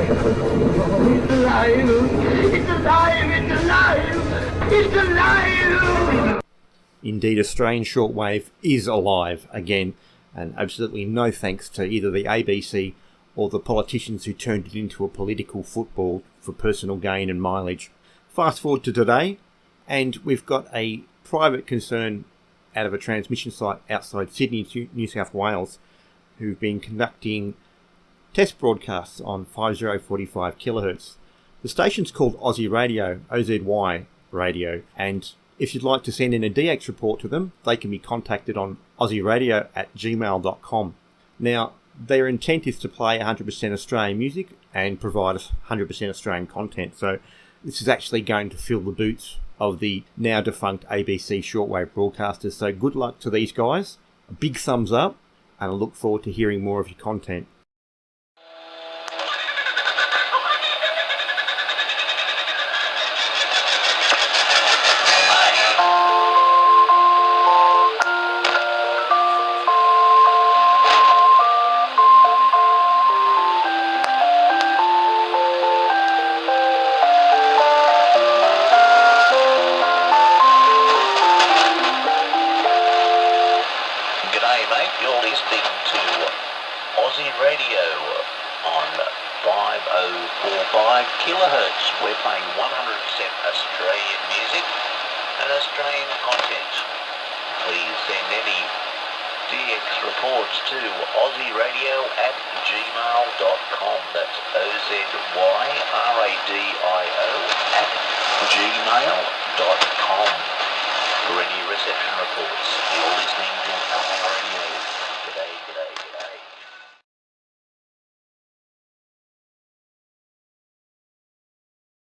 It's alive! It's alive! It's alive! It's alive! Indeed, Australian shortwave is alive again, and absolutely no thanks to either the ABC or the politicians who turned it into a political football for personal gain and mileage. Fast forward to today, and we've got a private concern out of a transmission site outside Sydney, New South Wales, who've been conducting test broadcasts on 5045 kilohertz. The station's called Ozy Radio, Ozy Radio, and if you'd like to send in a DX report to them, they can be contacted on ozyradio@gmail.com. Now, their intent is to play 100% Australian music and provide 100% Australian content, so this is actually going to fill the boots of the now defunct ABC shortwave broadcasters, so good luck to these guys, a big thumbs up, and I look forward to hearing more of your content. You're listening to Ozy Radio on 5045 kilohertz. We're playing 100% Australian music and Australian content. Please send any DX reports to ozyradio@gmail.com. That's OZYRADIO@gmail.com for any reception reports. You're listening